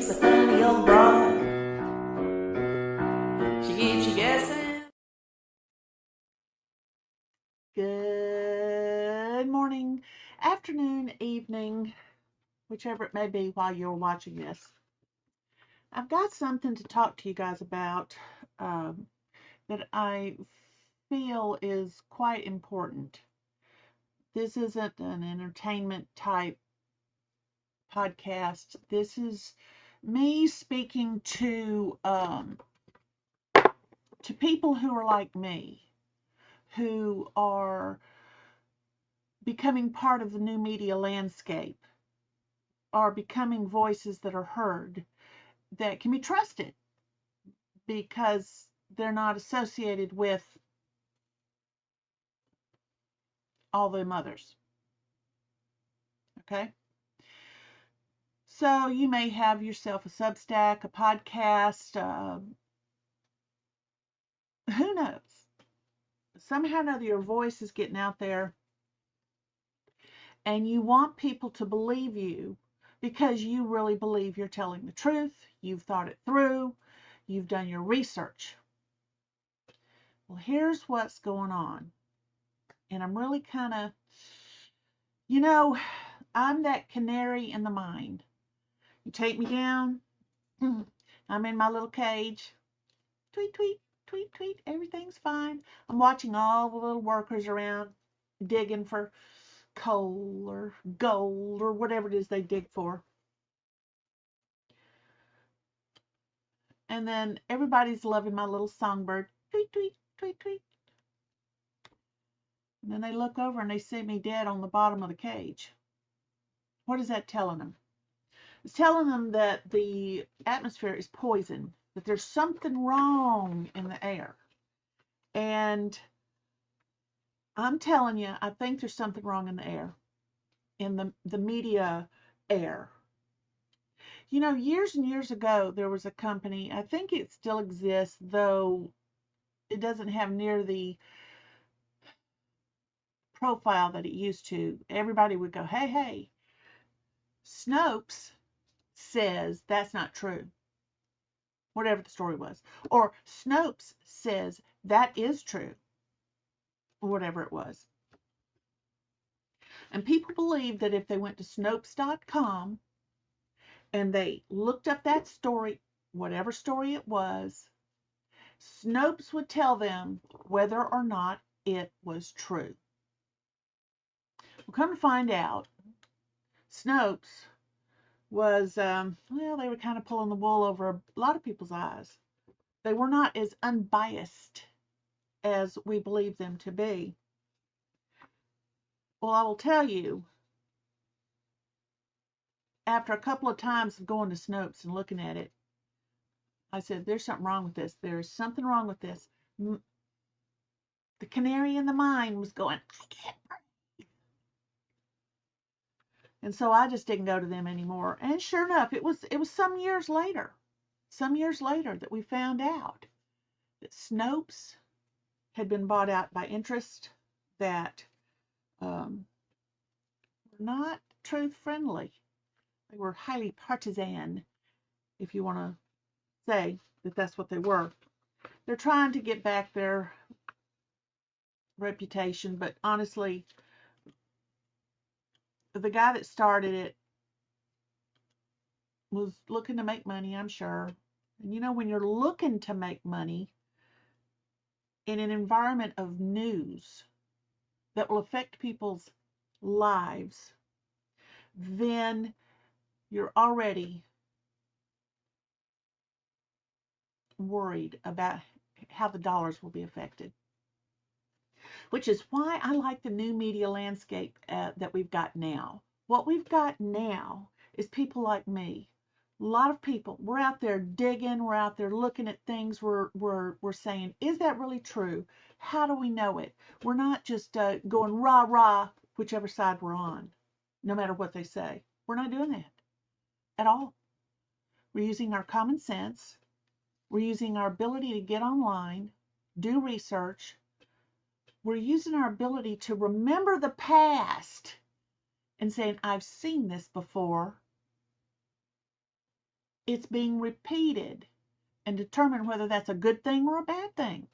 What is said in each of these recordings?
She's a funny old broad. She keeps you guessing. Good morning, afternoon, evening, whichever it may be while you're watching this. I've got something to talk to you guys about that I feel is quite important. This isn't an entertainment type podcast. This is me speaking to people who are like me, who are becoming part of the new media landscape, are becoming voices that are heard, that can be trusted because they're not associated with all the others. Okay? So you may have yourself a Substack, a podcast, who knows? Somehow or another your voice is getting out there and you want people to believe you because you really believe you're telling the truth, you've thought it through, you've done your research. Well, here's what's going on. And I'm really kind of, I'm that canary in the mine. You take me down, I'm in my little cage. Tweet, tweet, tweet, tweet, everything's fine. I'm watching all the little workers around digging for coal or gold or whatever it is they dig for. And then everybody's loving my little songbird. Tweet, tweet, tweet, tweet. And then they look over and they see me dead on the bottom of the cage. What is that telling them? It's telling them that the atmosphere is poison, that there's something wrong in the air. And I'm telling you, I think there's something wrong in the air, in the media air. Years and years ago, there was a company, I think it still exists, though it doesn't have near the profile that it used to. Everybody would go, hey, hey, Snopes says that's not true. Whatever the story was. Or Snopes says that is true. Or whatever it was. And people believed that if they went to Snopes.com and they looked up that story, whatever story it was, Snopes would tell them whether or not it was true. Well, come to find out, Snopes was, they were kind of pulling the wool over a lot of people's eyes. They were not as unbiased as we believe them to be. Well, I will tell you, after a couple of times of going to Snopes and looking at it, I said, there's something wrong with this. There's something wrong with this. The canary in the mine was going, I can't breathe. And so I just didn't go to them anymore. And sure enough, it was some years later that we found out that Snopes had been bought out by interests that were not truth friendly. They were highly partisan, if you want to say that that's what they were. They're trying to get back their reputation, but honestly, the guy that started it was looking to make money, I'm sure. And when you're looking to make money in an environment of news that will affect people's lives, then you're already worried about how the dollars will be affected. Which is why I like the new media landscape that we've got now. What we've got now is people like me. A lot of people, we're out there digging, we're out there looking at things, we're saying, is that really true? How do we know it? We're not just going rah, rah, whichever side we're on, no matter what they say. We're not doing that at all. We're using our common sense. We're using our ability to get online, do research. We're using our ability to remember the past and saying, I've seen this before. it's being repeated, and determine whether that's a good thing or a bad thing.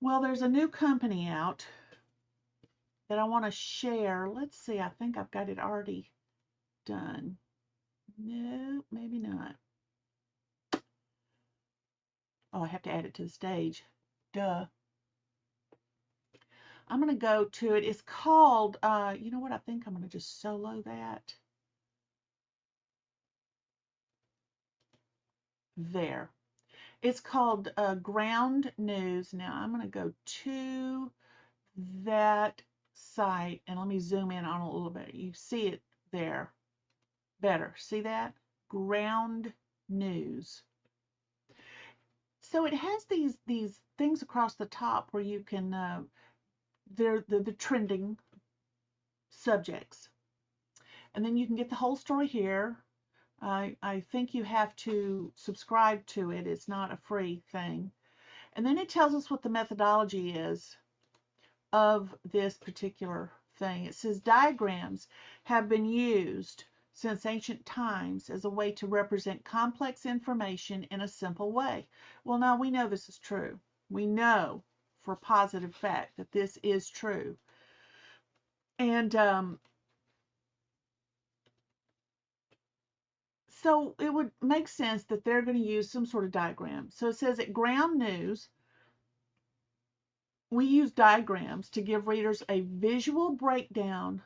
Well, there's a new company out that I want to share. Let's see, I think I've got it already done. No, maybe not. Oh, I have to add it to the stage. Duh. I'm going to go to it. It's called, you know what? I think I'm going to just solo that. There. It's called Ground News. Now I'm going to go to that site and let me zoom in on it a little bit. You see it there better. See that? Ground News. So it has these things across the top where you can, they're the trending subjects. And then you can get the whole story here. I think you have to subscribe to it. It's not a free thing. And then it tells us what the methodology is of this particular thing. It says diagrams have been used since ancient times as a way to represent complex information in a simple way. Well, now we know this is true. We know for a positive fact that this is true. And so it would make sense that they're going to use some sort of diagram. So it says at Ground News, we use diagrams to give readers a visual breakdown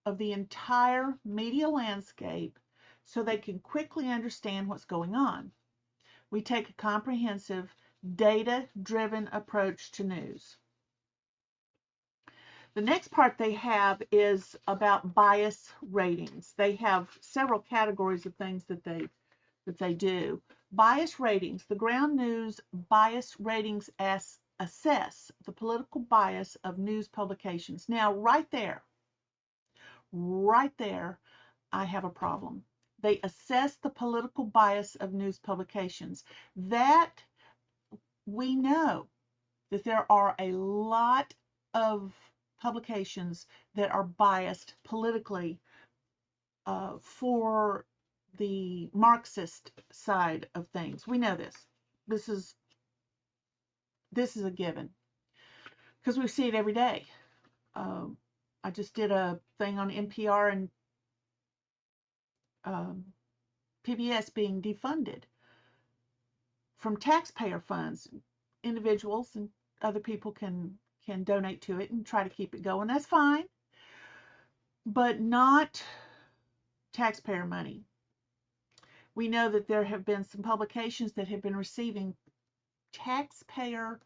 of the entire media landscape so they can quickly understand what's going on. We take a comprehensive, data-driven approach to news. The next part they have is about bias ratings. They have several categories of things that they do. Bias ratings. The Ground News bias ratings assess the political bias of news publications. Now, right there, I have a problem. They assess the political bias of news publications. That we know that there are a lot of publications that are biased politically for the Marxist side of things. We know this. This is a given because we see it every day. I just did a thing on NPR and PBS being defunded from taxpayer funds. Individuals and other people can donate to it and try to keep it going. That's fine, but not taxpayer money. We know that there have been some publications that have been receiving taxpayer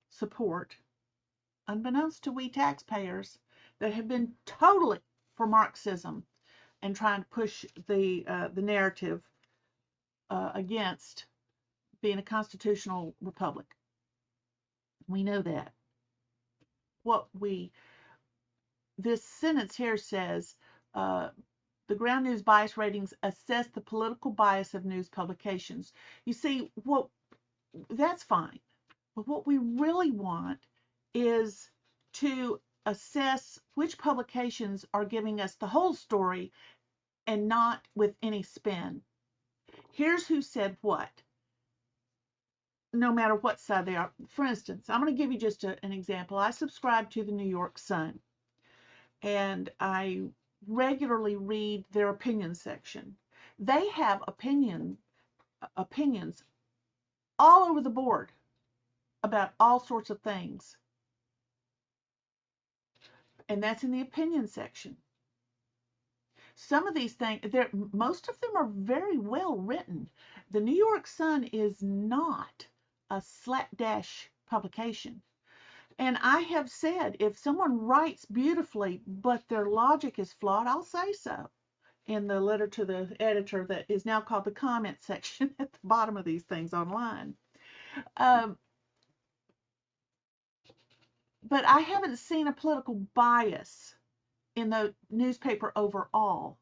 support, unbeknownst to we taxpayers, that have been totally for Marxism and trying to push the narrative against being a constitutional republic. We know that. This sentence here says, the Ground News bias ratings assess the political bias of news publications. You see, that's fine. But what we really want is to assess which publications are giving us the whole story and not with any spin. Here's who said what, no matter what side they are. For instance, I'm going to give you just an example. I subscribe to the New York Sun, and I regularly read their opinion section. They have opinions all over the board about all sorts of things. And that's in the opinion section. Some of these things, most of them are very well written. The New York Sun is not a slapdash publication. And I have said, if someone writes beautifully, but their logic is flawed, I'll say so in the letter to the editor that is now called the comment section at the bottom of these things online. But I haven't seen a political bias in the newspaper overall.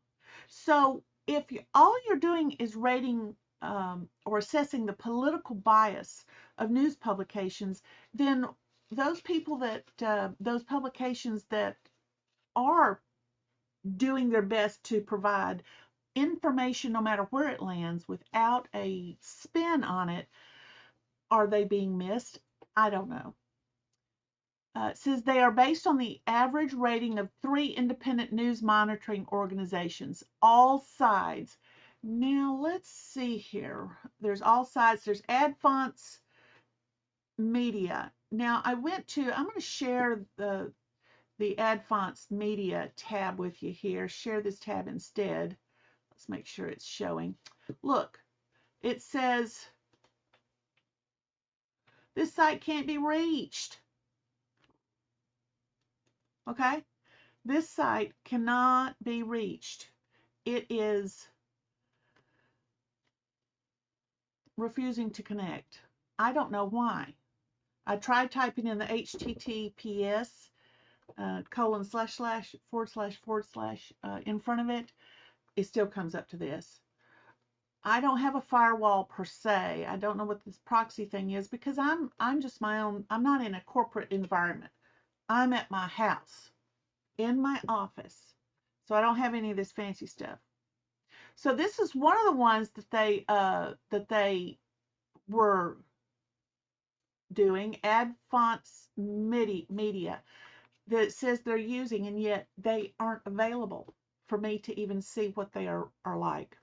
So if all you're doing is rating or assessing the political bias of news publications, then those people those publications that are doing their best to provide information no matter where it lands without a spin on it. Are they being missed? I don't know. It says they are based on the average rating of 3 independent news monitoring organizations, All Sides. Now let's see here. There's All Sides. There's AdFonts Media. Now I'm going to share the AdFonts Media tab with you here. Share this tab instead. Let's make sure it's showing. Look, it says this site can't be reached. Okay? This site cannot be reached. It is refusing to connect. I don't know why. I tried typing in the HTTPS :// in front of it. It still comes up to this. I don't have a firewall per se. I don't know what this proxy thing is because I'm just my own. I'm not in a corporate environment. I'm at my house, in my office. So I don't have any of this fancy stuff. So this is one of the ones that they were doing, AdFonts Media, that says they're using, and yet they aren't available for me to even see what they are like.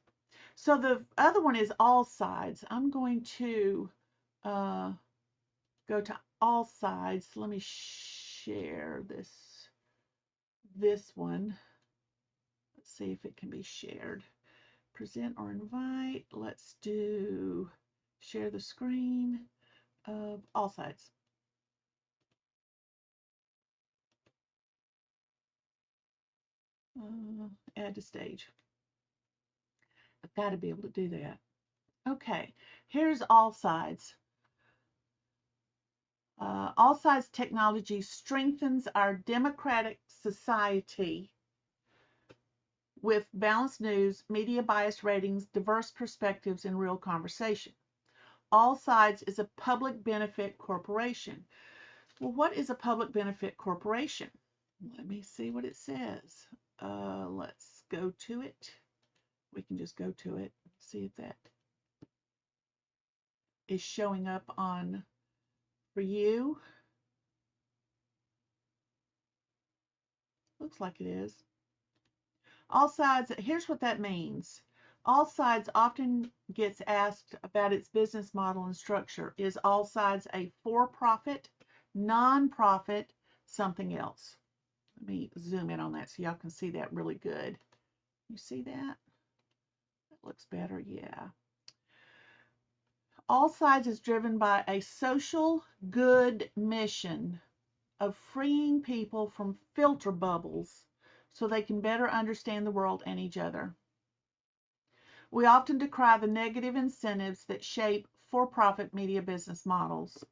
So the other one is All Sides. I'm going to go to All Sides. Let me share this one. Let's see if it can be shared. Present or invite. Let's do share the screen of All Sides. Add to stage. I've got to be able to do that. Okay, here's All Sides. All Sides technology strengthens our democratic society with balanced news, media bias ratings, diverse perspectives, and real conversation. All Sides is a public benefit corporation. Well, what is a public benefit corporation? Let me see what it says. Let's go to it. We can just go to it, see if that is showing up on for you. Looks like it is. All Sides, here's what that means. All Sides often gets asked about its business model and structure. Is All Sides a for-profit, non-profit, something else? Let me zoom in on that so y'all can see that really good. You see that? That looks better, yeah. All Sides is driven by a social good mission of freeing people from filter bubbles so they can better understand the world and each other. We often decry the negative incentives that shape for-profit media business models.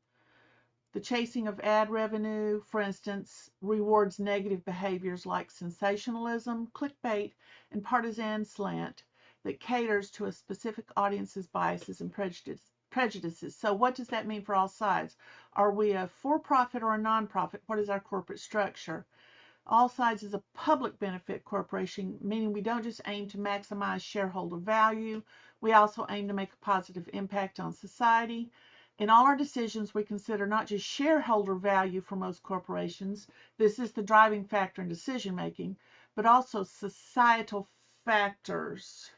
The chasing of ad revenue, for instance, rewards negative behaviors like sensationalism, clickbait, and partisan slant that caters to a specific audience's biases and prejudices. So what does that mean for All Sides? Are we a for-profit or a non-profit? What is our corporate structure? All Sides is a public benefit corporation, meaning we don't just aim to maximize shareholder value, we also aim to make a positive impact on society. In all our decisions, we consider not just shareholder value for most corporations, this is the driving factor in decision making, but also societal factors.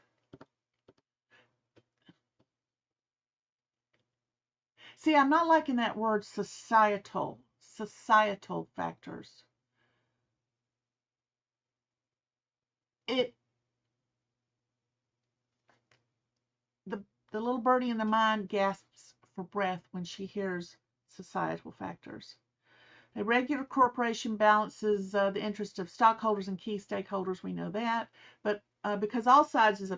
See, I'm not liking that word societal factors. The little birdie in the mind gasps for breath when she hears societal factors. A regular corporation balances the interest of stockholders and key stakeholders. We know that, but because All Sides is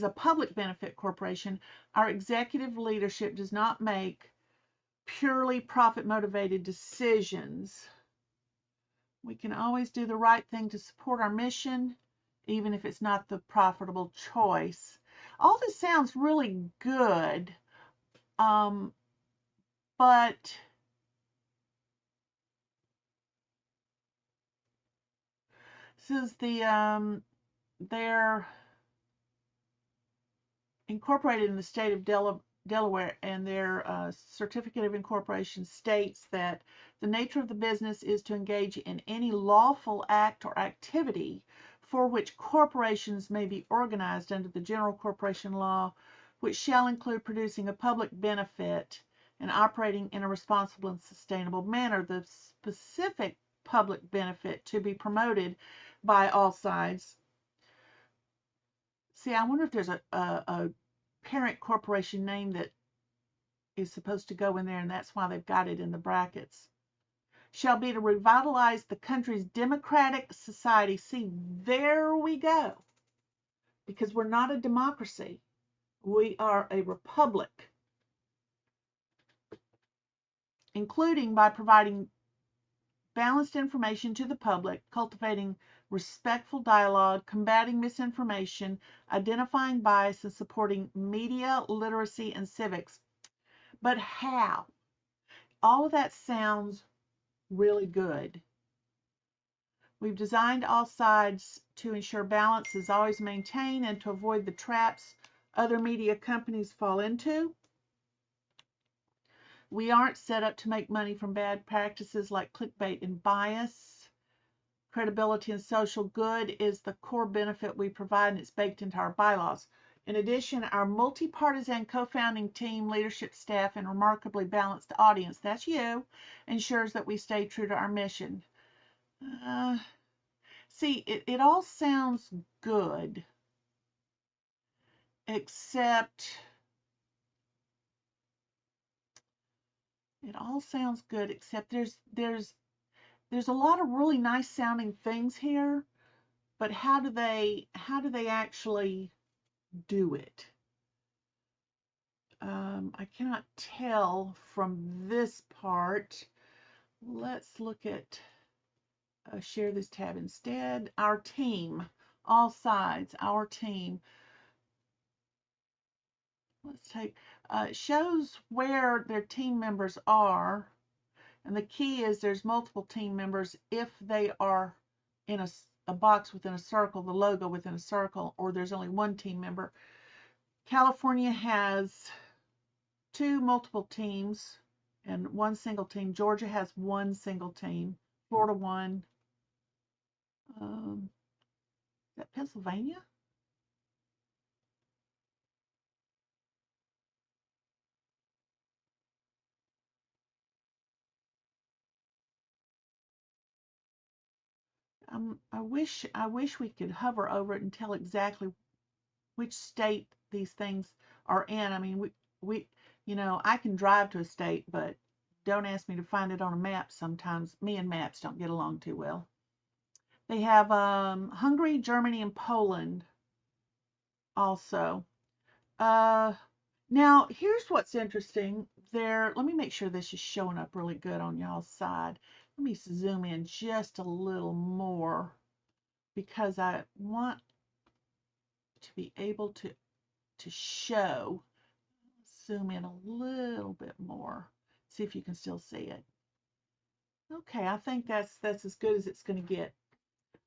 a public benefit corporation, our executive leadership does not make purely profit motivated decisions. We can always do the right thing to support our mission, even if it's not the profitable choice. All this sounds really good, but is they're incorporated in the state of Delaware, and their certificate of incorporation states that the nature of the business is to engage in any lawful act or activity for which corporations may be organized under the general corporation law, which shall include producing a public benefit and operating in a responsible and sustainable manner. The specific public benefit to be promoted by all sides. See, I wonder if there's a parent corporation name that is supposed to go in there, and that's why they've got it in the brackets. Shall be to revitalize the country's democratic society. See, there we go. Because we're not a democracy. We are a republic. Including by providing balanced information to the public, cultivating respectful dialogue, combating misinformation, identifying bias, and supporting media literacy and civics. But how? All of that sounds really good. We've designed all sides to ensure balance is always maintained and to avoid the traps other media companies fall into. We aren't set up to make money from bad practices like clickbait and bias. Credibility and social good is the core benefit we provide, and it's baked into our bylaws. In addition, our multi-partisan co-founding team, leadership staff, and remarkably balanced audience, that's you, ensures that we stay true to our mission. See, it all sounds good, except there's a lot of really nice sounding things here, but how do they actually do it? I cannot tell from this part. Let's look at share this tab instead. Our team, all sides, our team. Let's take shows where their team members are, and the key is there's multiple team members if they are in a box within a circle, the logo within a circle, or there's only one team member. California has 2 multiple teams and 1 single team. Georgia has 1 single team. Florida 1. Is that Pennsylvania? I wish we could hover over it and tell exactly which state these things are in. I mean, I can drive to a state, but don't ask me to find it on a map sometimes. Me and maps don't get along too well. They have Hungary, Germany, and Poland also. Now, here's what's interesting. Let me make sure this is showing up really good on y'all's side. Let me zoom in just a little more because I want to be able to show. Zoom in a little bit more. See if you can still see it. Okay, I think that's as good as it's going to get.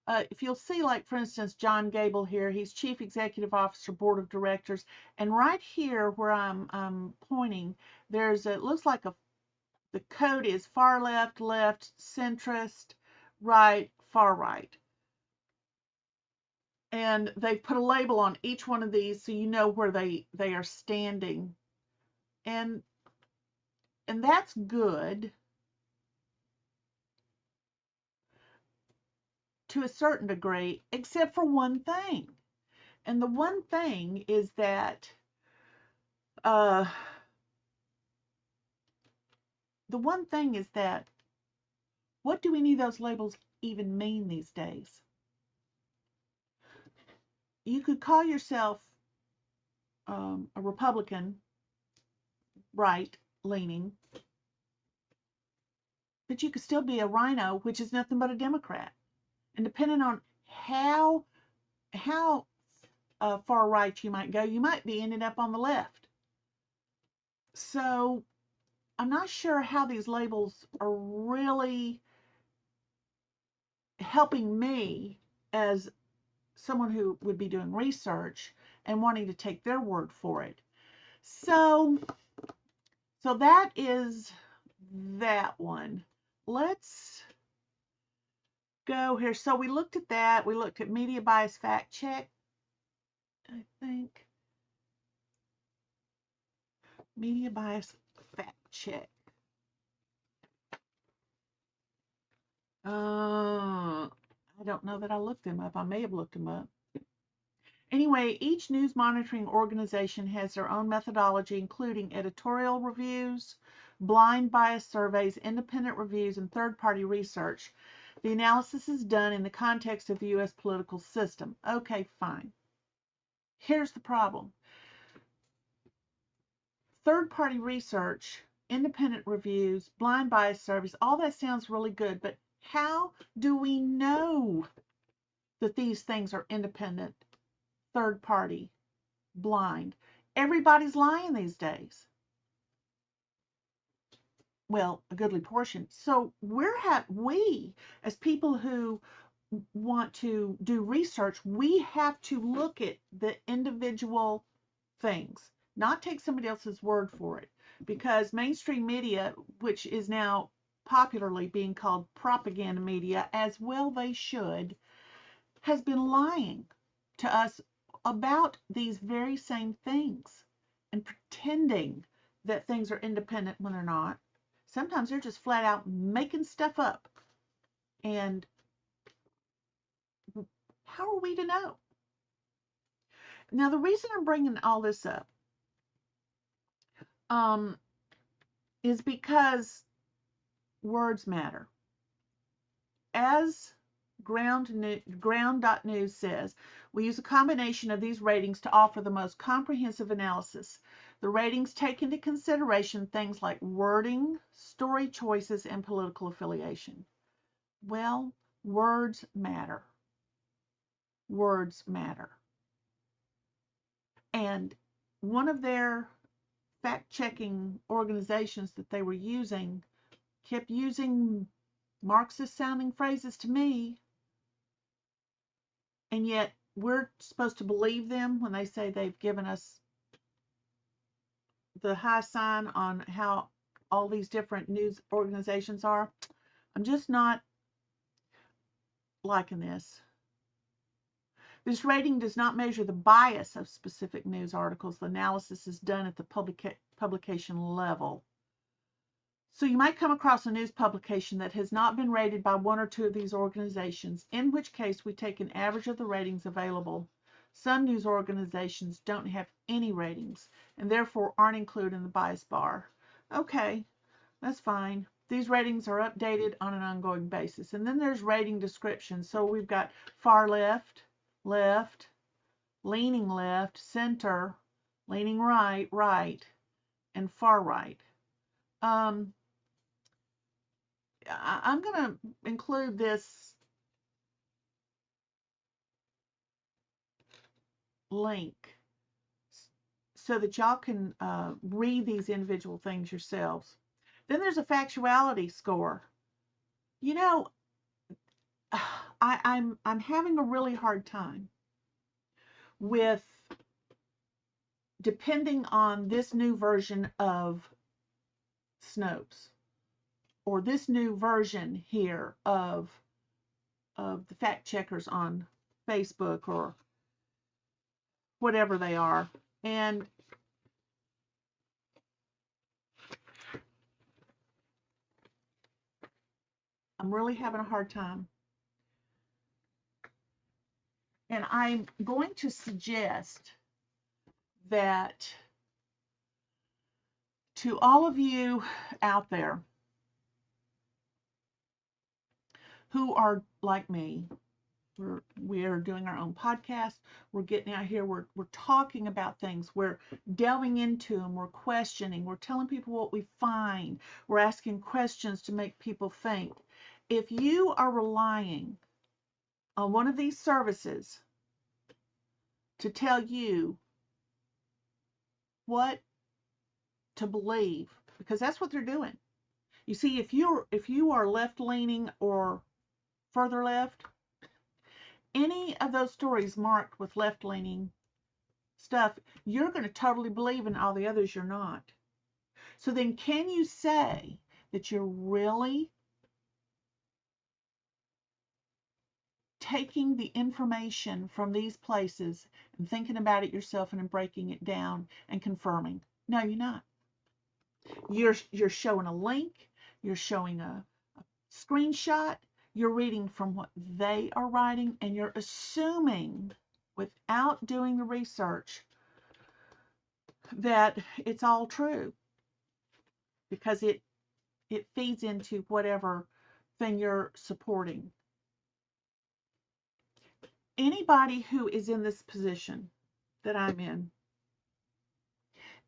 If you'll see, like, for instance, John Gable here, he's Chief Executive Officer, Board of Directors, and right here where I'm pointing, it looks like the code is far left, left, centrist, right, far right. And they've put a label on each one of these so you know where they are standing. And that's good to a certain degree, except for one thing. And the one thing is that what do any of those labels even mean these days? You could call yourself a Republican, right-leaning, but you could still be a rhino, which is nothing but a Democrat. And depending on how far right you might go, you might be ending up on the left. So I'm not sure how these labels are really helping me as someone who would be doing research and wanting to take their word for it. So that is that one. Let's go here. So we looked at that. We looked at media bias fact check, I think. Media bias fact check. I don't know that I looked them up. I may have looked them up. Anyway, each news monitoring organization has their own methodology, including editorial reviews, blind bias surveys, independent reviews, and third-party research. The analysis is done in the context of the U.S. political system. Okay, fine. Here's the problem. Third-party research, independent reviews, blind bias surveys, all that sounds really good, but how do we know that these things are independent, third party, blind? Everybody's lying these days. Well, a goodly portion. So we, as people who want to do research, we have to look at the individual things, not take somebody else's word for it, because mainstream media, which is now popularly being called propaganda media, as well they should, has been lying to us about these very same things and pretending that things are independent when they're not. Sometimes they're just flat out making stuff up. And how are we to know? Now, the reason I'm bringing all this up is because words matter. As Ground.News says, we use a combination of these ratings to offer the most comprehensive analysis. The ratings take into consideration things like wording, story choices, and political affiliation. Well, words matter. Words matter. And one of their fact-checking organizations that they were using kept using Marxist-sounding phrases to me, and yet we're supposed to believe them when they say they've given us the high sign on how all these different news organizations are. I'm just not liking this. This rating does not measure the bias of specific news articles. The analysis is done at the publication level. So you might come across a news publication that has not been rated by one or two of these organizations, in which case we take an average of the ratings available. Some news organizations don't have any ratings and therefore aren't included in the bias bar. Okay, that's fine. These ratings are updated on an ongoing basis. And then there's rating descriptions. So we've got far left, left, leaning left, center, leaning right, right, and far right. I'm going to include this link so that y'all can read these individual things yourselves. Then there's a factuality score. You know, I'm having a really hard time with, depending on this new version of Snopes, or this new version here of the fact checkers on Facebook or whatever they are. And I'm really having a hard time. And I'm going to suggest that to all of you out there who are like me, we're doing our own podcast, we're getting out here, we're talking about things, we're delving into them, we're questioning, we're telling people what we find, we're asking questions to make people think. If you are relying on one of these services to tell you what to believe, because that's what they're doing. You see, if you are left leaning or further left, any of those stories marked with left-leaning stuff, you're going to totally believe, and all the others you're not. So then can you say that you're really taking the information from these places and thinking about it yourself and then breaking it down and confirming? No, you're not. You're showing a link, you're showing a screenshot, you're reading from what they are writing, and you're assuming without doing the research that it's all true because it feeds into whatever thing you're supporting. Anybody who is in this position that I'm in,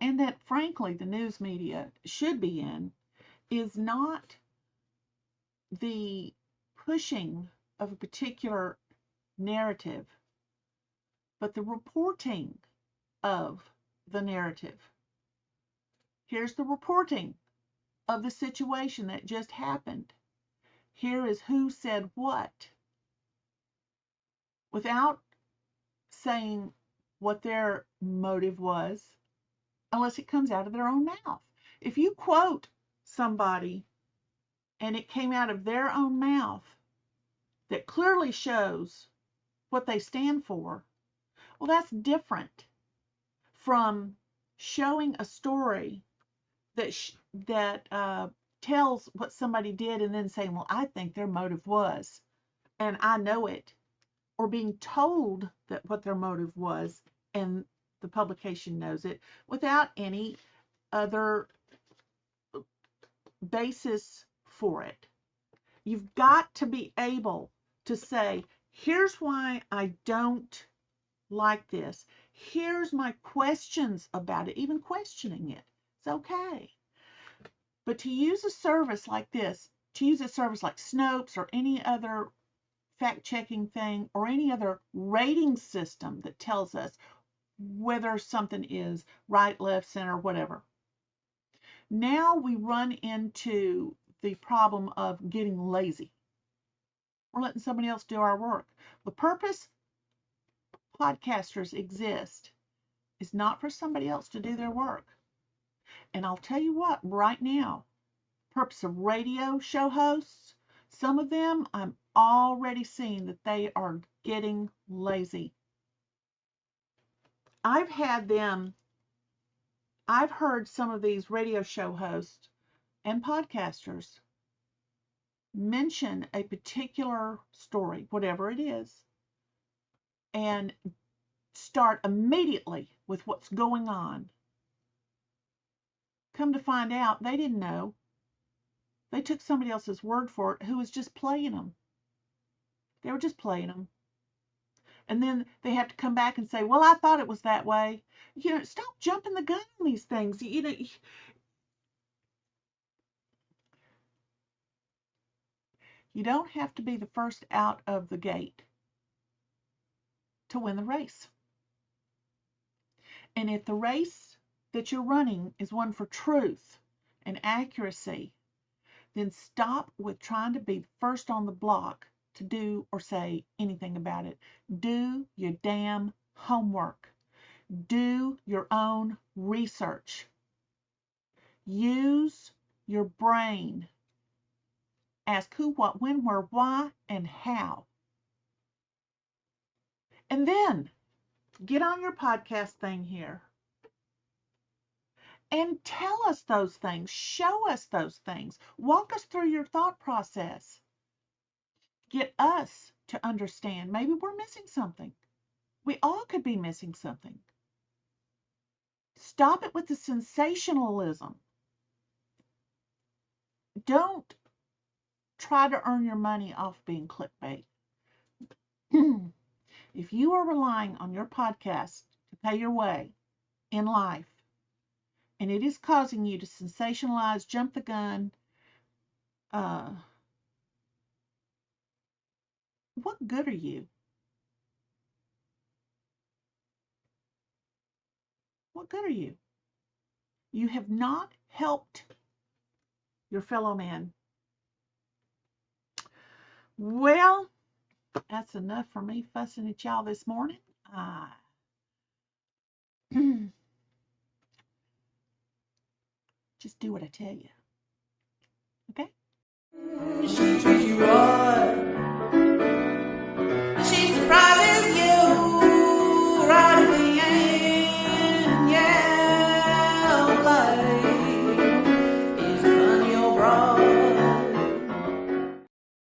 and that frankly the news media should be in, is not the pushing of a particular narrative, but the reporting of the narrative. Here's the reporting of the situation that just happened. Here is who said what, without saying what their motive was, unless it comes out of their own mouth. If you quote somebody and it came out of their own mouth that clearly shows what they stand for, well, that's different from showing a story that tells what somebody did and then saying, well, I think their motive was, and I know it, or being told that what their motive was and the publication knows it without any other basis for it. You've got to be able to say, here's why I don't like this. Here's my questions about it. Even questioning it, it's okay. But to use a service like this, to use a service like Snopes or any other fact-checking thing or any other rating system that tells us whether something is right, left, center, whatever. Now we run into the problem of getting lazy. We're letting somebody else do our work. The purpose podcasters exist is not for somebody else to do their work. And I'll tell you what, right now, purpose of radio show hosts, some of them I'm already seeing that they are getting lazy. I've heard some of these radio show hosts and podcasters mention a particular story, whatever it is, and start immediately with what's going on. Come to find out, they didn't know. They took somebody else's word for it who was just playing them. They were just playing them. And then they have to come back and say, well, I thought it was that way. Stop jumping the gun on these things. You don't have to be the first out of the gate to win the race. And if the race that you're running is one for truth and accuracy, then stop with trying to be first on the block to do or say anything about it. Do your damn homework. Do your own research. Use your brain. Ask who, what, when, where, why, and how. And then get on your podcast thing here and tell us those things. Show us those things. Walk us through your thought process. Get us to understand. Maybe we're missing something. We all could be missing something. Stop it with the sensationalism. Don't try to earn your money off being clickbait. If you are relying on your podcast to pay your way in life, and it is causing you to sensationalize, jump the gun, what good are you? What good are you? You have not helped your fellow man. Well, that's enough for me fussing at y'all this morning. Just do what I tell you. Okay? She treats you right.